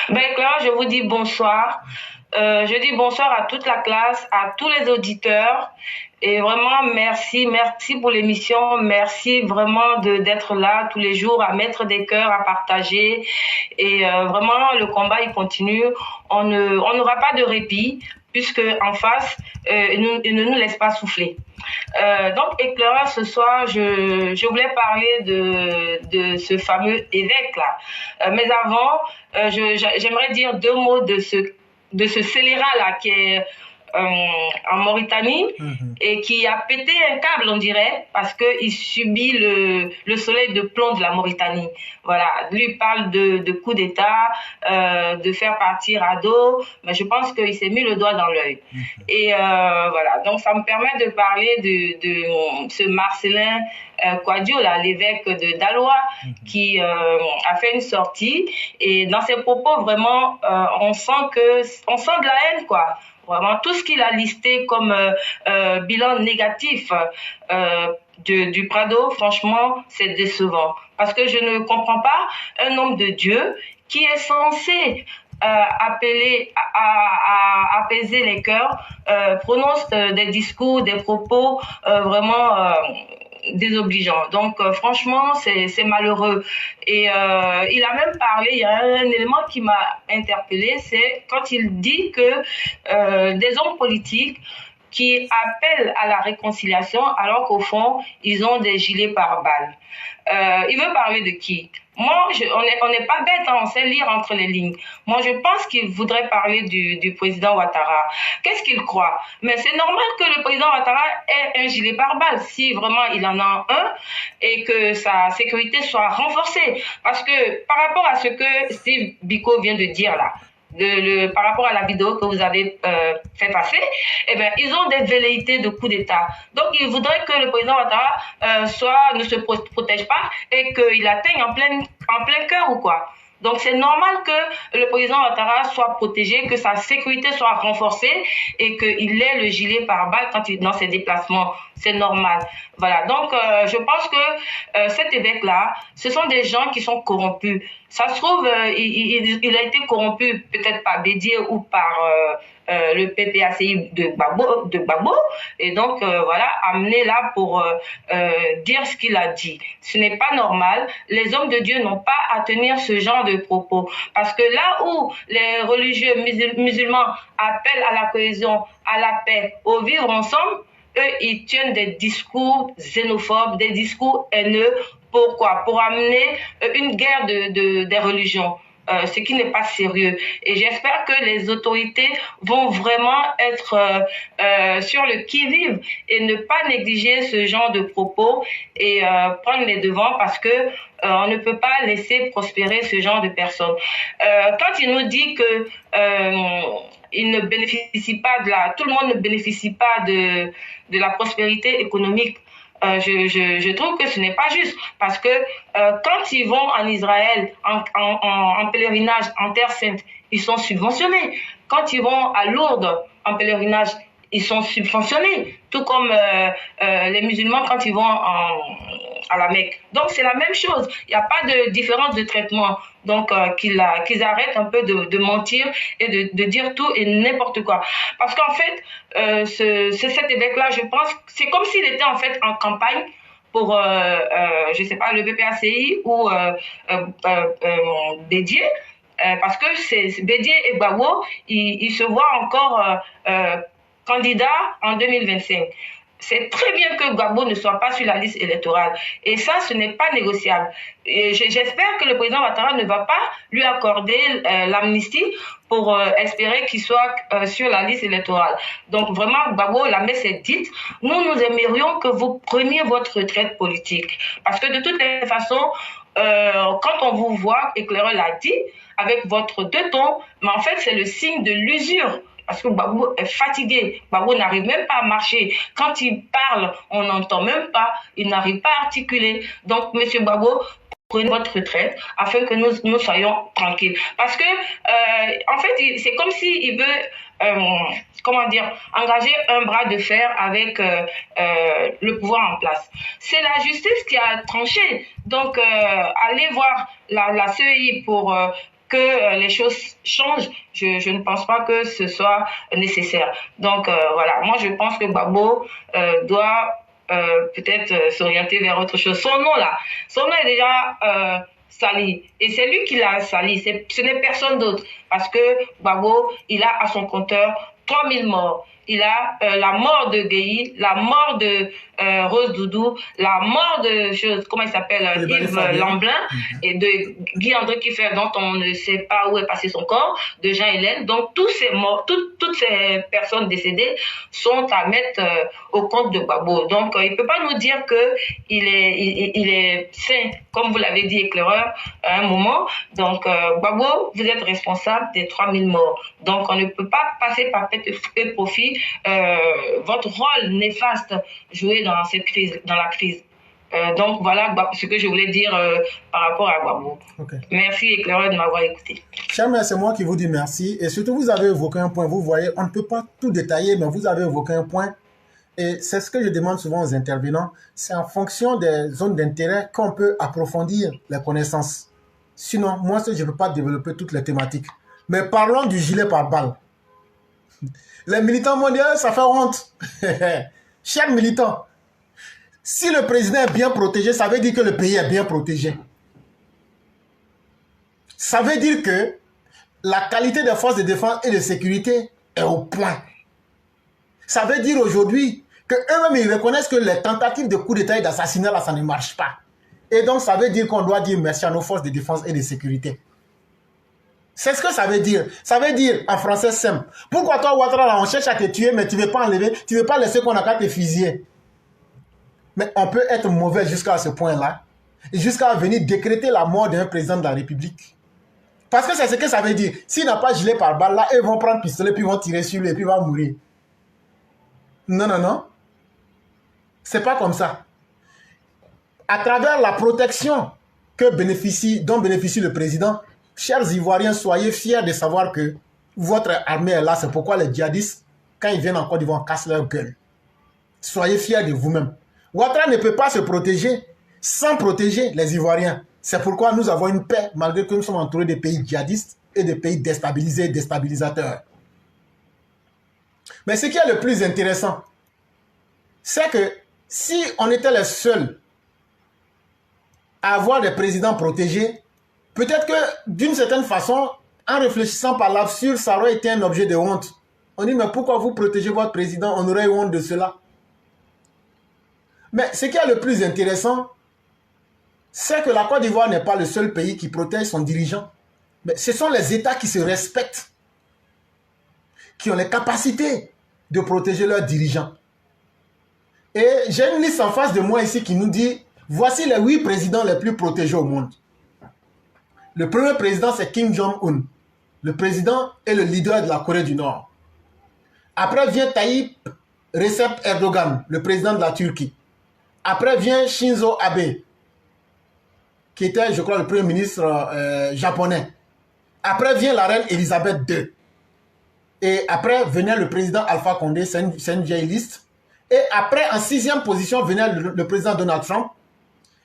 Clara, je vous dis bonsoir. Je dis bonsoir à toute la classe, à tous les auditeurs. Et vraiment, merci pour l'émission. Merci vraiment d'être là tous les jours, à mettre des cœurs, à partager. Et vraiment, le combat, il continue. On n'aura pas de répit, puisque en face, il ne nous laisse pas souffler. Donc, éclaireur, ce soir, je voulais parler de ce fameux évêque-là. Mais avant, j'aimerais dire deux mots de ce scélérat-là qui est en Mauritanie et qui a pété un câble, on dirait, parce qu'il subit le soleil de plomb de la Mauritanie. Voilà, lui parle de coup d'État, de faire partir Ado, mais je pense qu'il s'est mis le doigt dans l'œil. Et voilà, donc ça me permet de parler de ce Marcellin Kouadio, l'évêque de Daloa, qui a fait une sortie. Et dans ses propos, vraiment, on sent de la haine, quoi. Vraiment, tout ce qu'il a listé comme bilan négatif du Prado, franchement, c'est décevant. Parce que je ne comprends pas un homme de Dieu qui est censé appeler à apaiser les cœurs, prononce des discours, des propos vraiment désobligeants. Donc franchement, c'est malheureux. Et il a même parlé, il y a un élément qui m'a interpellée, c'est quand il dit que des hommes politiques qui appellent à la réconciliation alors qu'au fond, ils ont des gilets pare-balles. Il veut parler de qui? Moi, on n'est pas bête, hein, on sait lire entre les lignes. Moi, je pense qu'il voudrait parler du président Ouattara. Qu'est-ce qu'il croit? Mais c'est normal que le président Ouattara ait un gilet pare-balles, si vraiment il en a un, et que sa sécurité soit renforcée. Parce que par rapport à ce que Steve Biko vient de dire là, par rapport à la vidéo que vous avez fait passer, eh ben, ils ont des velléités de coup d'État. Donc, ils voudraient que le président Ouattara ne se protège pas et qu'il atteigne en plein cœur ou quoi. Donc, c'est normal que le président Ouattara soit protégé, que sa sécurité soit renforcée et qu'il ait le gilet pare-balles quand dans ses déplacements. C'est normal. Voilà. Donc, je pense que cet évêque-là, ce sont des gens qui sont corrompus. Ça se trouve, il a été corrompu peut-être par Bédier ou par le PPACI de Gbagbo, et donc voilà, amené là pour dire ce qu'il a dit. Ce n'est pas normal. Les hommes de Dieu n'ont pas à tenir ce genre de propos, parce que là où les religieux musulmans appellent à la cohésion, à la paix, au vivre ensemble, eux, ils tiennent des discours xénophobes, des discours haineux. Pourquoi? Pour amener une guerre des religions. Ce qui n'est pas sérieux. Et j'espère que les autorités vont vraiment être sur le qui-vive et ne pas négliger ce genre de propos et prendre les devants, parce que on ne peut pas laisser prospérer ce genre de personnes. Quand il nous dit que il ne bénéficie pas tout le monde ne bénéficie pas de la prospérité économique. Je trouve que ce n'est pas juste, parce que quand ils vont en Israël en pèlerinage en Terre Sainte, ils sont subventionnés. Quand ils vont à Lourdes en pèlerinage, ils sont subventionnés, tout comme les musulmans quand ils vont à la Mecque. Donc c'est la même chose, il n'y a pas de différence de traitement. Donc qu'ils arrêtent un peu de mentir et de dire tout et n'importe quoi. Parce qu'en fait, cet évêque-là, je pense, c'est comme s'il était en fait en campagne pour, je sais pas, le PPACI ou Bédier. Parce que c'est Bédier et Gbagbo, ils se voient encore candidat en 2025. C'est très bien que Gbagbo ne soit pas sur la liste électorale. Et ça, ce n'est pas négociable. Et j'espère que le président Ouattara ne va pas lui accorder l'amnistie pour espérer qu'il soit sur la liste électorale. Donc vraiment, Gbagbo, la messe est dite. Nous aimerions que vous preniez votre retraite politique. Parce que de toutes les façons, quand on vous voit, éclaireur l'a dit, avec votre deux tons, mais en fait, c'est le signe de l'usure. Parce que Gbagbo est fatigué. Gbagbo n'arrive même pas à marcher. Quand il parle, on n'entend même pas. Il n'arrive pas à articuler. Donc, Monsieur Gbagbo, prenez votre retraite afin que nous soyons tranquilles. Parce que, en fait, c'est comme s'il veut, engager un bras de fer avec le pouvoir en place. C'est la justice qui a tranché. Donc, allez voir la CEI pour que les choses changent, je ne pense pas que ce soit nécessaire. Donc voilà, moi je pense que Gbagbo doit peut-être s'orienter vers autre chose. Son nom est déjà sali. Et c'est lui qui l'a sali, ce n'est personne d'autre. Parce que Gbagbo, il a à son compteur 3000 morts. Il a la mort de Gueye, la mort de Rose Doudou, la mort de, comment il s'appelle, Yves Lamblin, et de Guy-André Kiffer, dont on ne sait pas où est passé son corps, de Jean-Hélène. Donc, tous ces morts, toutes ces personnes décédées sont à mettre au compte de Gbagbo. Donc, il ne peut pas nous dire qu'il est sain, comme vous l'avez dit, éclaireur, à un moment. Donc, Gbagbo, vous êtes responsable des 3000 morts. Donc, on ne peut pas passer par perte et profit votre rôle néfaste joué dans cette crise, dans la crise. Donc voilà ce que je voulais dire par rapport à Gbagbo. Okay. Merci éclaireur de m'avoir écouté. Cher mère, c'est moi qui vous dis merci. Et surtout, vous avez évoqué un point. Vous voyez, on ne peut pas tout détailler, mais vous avez évoqué un point. Et c'est ce que je demande souvent aux intervenants. C'est en fonction des zones d'intérêt qu'on peut approfondir les connaissances. Sinon, moi, je ne peux pas développer toutes les thématiques. Mais parlons du gilet pare-balles. Les militants mondiaux, ça fait honte. Chers militants, si le président est bien protégé, ça veut dire que le pays est bien protégé. Ça veut dire que la qualité des forces de défense et de sécurité est au point. Ça veut dire aujourd'hui qu'eux-mêmes, ils reconnaissent que les tentatives de coup d'État et d'assassinat, là, ça ne marche pas. Et donc, ça veut dire qu'on doit dire merci à nos forces de défense et de sécurité. C'est ce que ça veut dire. Ça veut dire, en français simple, pourquoi toi, Ouattara, là, on cherche à te tuer, mais tu ne veux pas enlever, tu ne veux pas laisser qu'on a qu'à te fusiller. Mais on peut être mauvais jusqu'à ce point-là, jusqu'à venir décréter la mort d'un président de la République. Parce que c'est ce que ça veut dire. S'il n'a pas gilet pare-balles, là, ils vont prendre pistolet, puis ils vont tirer sur lui, et puis il va mourir. Non, non, non. C'est pas comme ça. À travers la protection dont bénéficie le président, chers Ivoiriens, soyez fiers de savoir que votre armée est là. C'est pourquoi les djihadistes, quand ils viennent en Côte d'Ivoire, cassent leur gueule. Soyez fiers de vous-même. Ouattara ne peut pas se protéger sans protéger les Ivoiriens. C'est pourquoi nous avons une paix, malgré que nous sommes entourés de pays djihadistes et de pays déstabilisés et déstabilisateurs. Mais ce qui est le plus intéressant, c'est que si on était les seuls à avoir des présidents protégés, peut-être que d'une certaine façon, en réfléchissant par l'absurde, ça aurait été un objet de honte. On dit, mais pourquoi vous protégez votre président? On aurait eu honte de cela. Mais ce qui est le plus intéressant, c'est que la Côte d'Ivoire n'est pas le seul pays qui protège son dirigeant. Mais ce sont les États qui se respectent, qui ont les capacités de protéger leurs dirigeants. Et j'ai une liste en face de moi ici qui nous dit, voici les 8 présidents les plus protégés au monde. Le premier président, c'est Kim Jong-un, le président et le leader de la Corée du Nord. Après vient Tayyip Recep Erdogan, le président de la Turquie. Après vient Shinzo Abe, qui était, je crois, le premier ministre japonais. Après vient la reine Elisabeth II. Et après venait le président Alpha Condé, c'est une vieille liste. Et après, en 6e position, venait le président Donald Trump.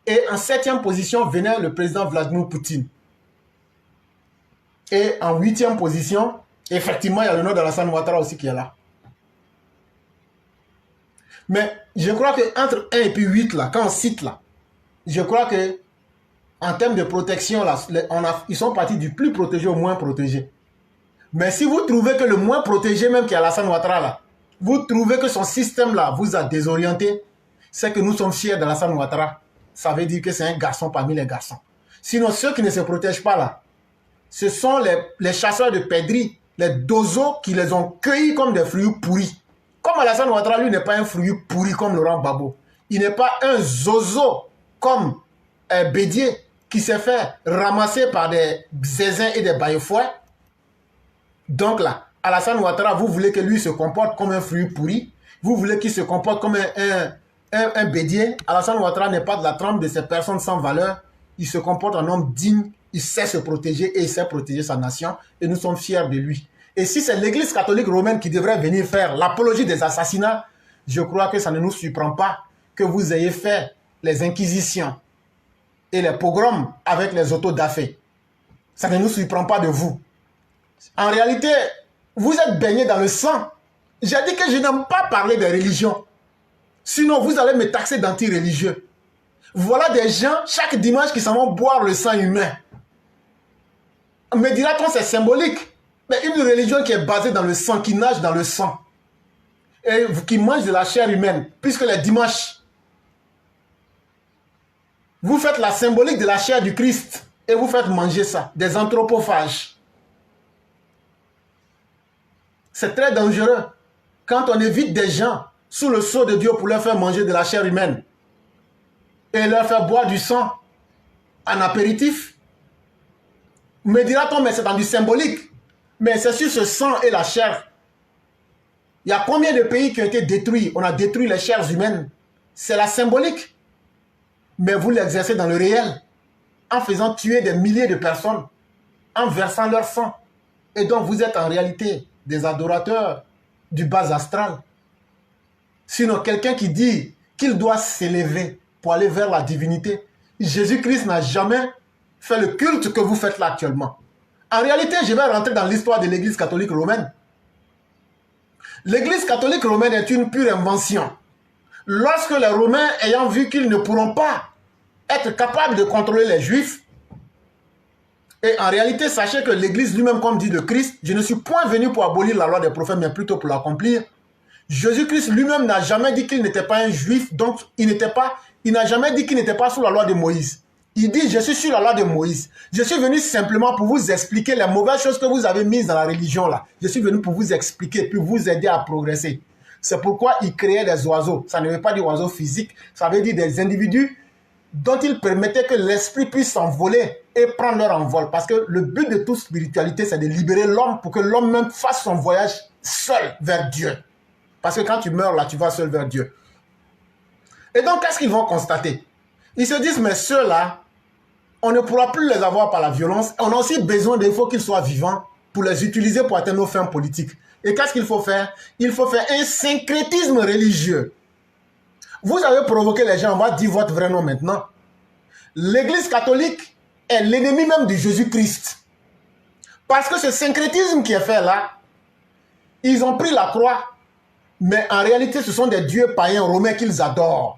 Et en 7e position, venait le président Vladimir Poutine. Et en 8e position, effectivement, il y a le nom d'Alassane Ouattara aussi qui est là. Mais je crois qu'entre 1 et puis 8, là, quand on cite là, je crois que en termes de protection, là, ils sont partis du plus protégé au moins protégé. Mais si vous trouvez que le moins protégé, même qui est Alassane Ouattara, là, vous trouvez que son système là vous a désorienté, c'est que nous sommes fiers d'Alassane Ouattara. Ça veut dire que c'est un garçon parmi les garçons. Sinon, ceux qui ne se protègent pas là, ce sont les chasseurs de pèderies, les dozos qui les ont cueillis comme des fruits pourris. Comme Alassane Ouattara, lui, n'est pas un fruit pourri comme Laurent Gbagbo. Il n'est pas un zozo comme Bédier qui s'est fait ramasser par des zézins et des baillefouets. Donc là, Alassane Ouattara, vous voulez que lui se comporte comme un fruit pourri. Vous voulez qu'il se comporte comme un Bédier. Alassane Ouattara n'est pas de la trempe de ces personnes sans valeur. Il se comporte en homme digne. Il sait se protéger et il sait protéger sa nation. Et nous sommes fiers de lui. Et si c'est l'Église catholique romaine qui devrait venir faire l'apologie des assassinats, je crois que ça ne nous surprend pas que vous ayez fait les inquisitions et les pogroms avec les autodafés. Ça ne nous surprend pas de vous. En réalité, vous êtes baignés dans le sang. J'ai dit que je n'aime pas parler de religion. Sinon, vous allez me taxer d'anti-religieux. Voilà des gens, chaque dimanche, qui s'en vont boire le sang humain. Me dira-t-on, c'est symbolique. Mais une religion qui est basée dans le sang, qui nage dans le sang, et qui mange de la chair humaine, puisque les dimanches, vous faites la symbolique de la chair du Christ, et vous faites manger ça, des anthropophages. C'est très dangereux quand on évite des gens sous le sceau de Dieu pour leur faire manger de la chair humaine et leur faire boire du sang en apéritif. Me dira-t-on, mais c'est dans du symbolique. Mais c'est sur ce sang et la chair. Il y a combien de pays qui ont été détruits? On a détruit les chairs humaines. C'est la symbolique. Mais vous l'exercez dans le réel, en faisant tuer des milliers de personnes, en versant leur sang. Et donc vous êtes en réalité des adorateurs du bas astral. Sinon, quelqu'un qui dit qu'il doit s'élever pour aller vers la divinité, Jésus-Christ n'a jamais fait le culte que vous faites là actuellement. En réalité, je vais rentrer dans l'histoire de l'Église catholique romaine. L'Église catholique romaine est une pure invention. Lorsque les Romains, ayant vu qu'ils ne pourront pas être capables de contrôler les Juifs, et en réalité, sachez que l'Église lui-même, comme dit le Christ, je ne suis point venu pour abolir la loi des prophètes, mais plutôt pour l'accomplir. Jésus-Christ lui-même n'a jamais dit qu'il n'était pas un Juif, donc il n'a jamais dit qu'il n'était pas sous la loi de Moïse. Il dit, je suis sur la loi de Moïse. Je suis venu simplement pour vous expliquer les mauvaises choses que vous avez mises dans la religion là. Je suis venu pour vous expliquer, puis vous aider à progresser. C'est pourquoi il créait des oiseaux. Ça ne veut pas dire oiseaux physiques, ça veut dire des individus dont il permettait que l'esprit puisse s'envoler et prendre leur envol. Parce que le but de toute spiritualité, c'est de libérer l'homme pour que l'homme même fasse son voyage seul vers Dieu. Parce que quand tu meurs là, tu vas seul vers Dieu. Et donc, qu'est-ce qu'ils vont constater? Ils se disent, mais ceux-là, on ne pourra plus les avoir par la violence. On a aussi besoin il faut qu'ils soient vivants pour les utiliser pour atteindre nos fins politiques. Et qu'est-ce qu'il faut faire? Il faut faire un syncrétisme religieux. Vous avez provoqué les gens, on va dire votre vrai nom maintenant. L'Église catholique est l'ennemi même de Jésus-Christ. Parce que ce syncrétisme qui est fait là, ils ont pris la croix, mais en réalité, ce sont des dieux païens romains qu'ils adorent.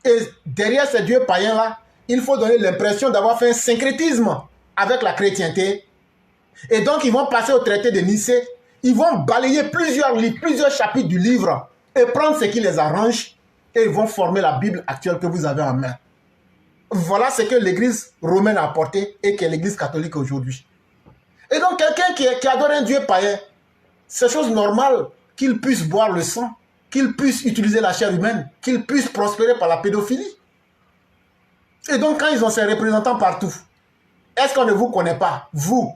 Et derrière ces dieux païens-là, il faut donner l'impression d'avoir fait un syncrétisme avec la chrétienté. Et donc, ils vont passer au traité de Nicée. Ils vont balayer plusieurs chapitres du livre et prendre ce qui les arrange. Et ils vont former la Bible actuelle que vous avez en main. Voilà ce que l'Église romaine a apporté et qu'est l'Église catholique aujourd'hui. Et donc, quelqu'un qui adore un dieu païen, c'est chose normale qu'il puisse boire le sang, qu'il puisse utiliser la chair humaine, qu'il puisse prospérer par la pédophilie. Et donc, quand ils ont ces représentants partout, est-ce qu'on ne vous connaît pas, vous,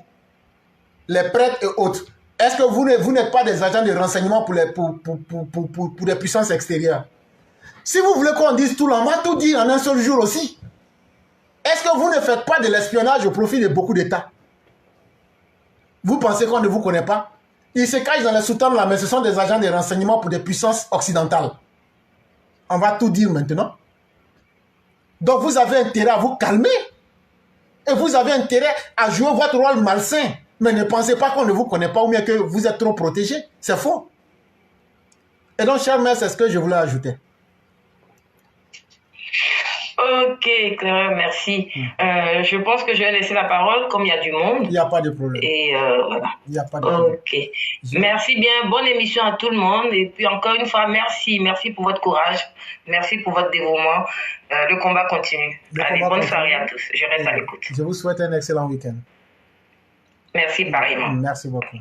les prêtres et autres? Est-ce que vous n'êtes pas des agents de renseignement pour les puissances extérieures? Si vous voulez qu'on dise tout, on va tout dire en un seul jour aussi. Est-ce que vous ne faites pas de l'espionnage au profit de beaucoup d'États? Vous pensez qu'on ne vous connaît pas? Ils se cachent dans les sous-tannes là, mais ce sont des agents de renseignement pour des puissances occidentales. On va tout dire maintenant. Donc vous avez intérêt à vous calmer. Et vous avez intérêt à jouer votre rôle malsain. Mais ne pensez pas qu'on ne vous connaît pas ou bien que vous êtes trop protégé. C'est faux. Et donc, cher mère, c'est ce que je voulais ajouter. Ok, Claire, merci. Je pense que je vais laisser la parole comme il y a du monde. Il n'y a pas de problème. Et voilà. Il n'y a pas de problème. Ok. Merci bien. Bonne émission à tout le monde. Et puis encore une fois, merci. Merci pour votre courage. Merci pour votre dévouement. Le combat continue. Allez, bonne soirée à tous. Je reste à l'écoute. Je vous souhaite un excellent week-end. Merci pareillement. Merci beaucoup.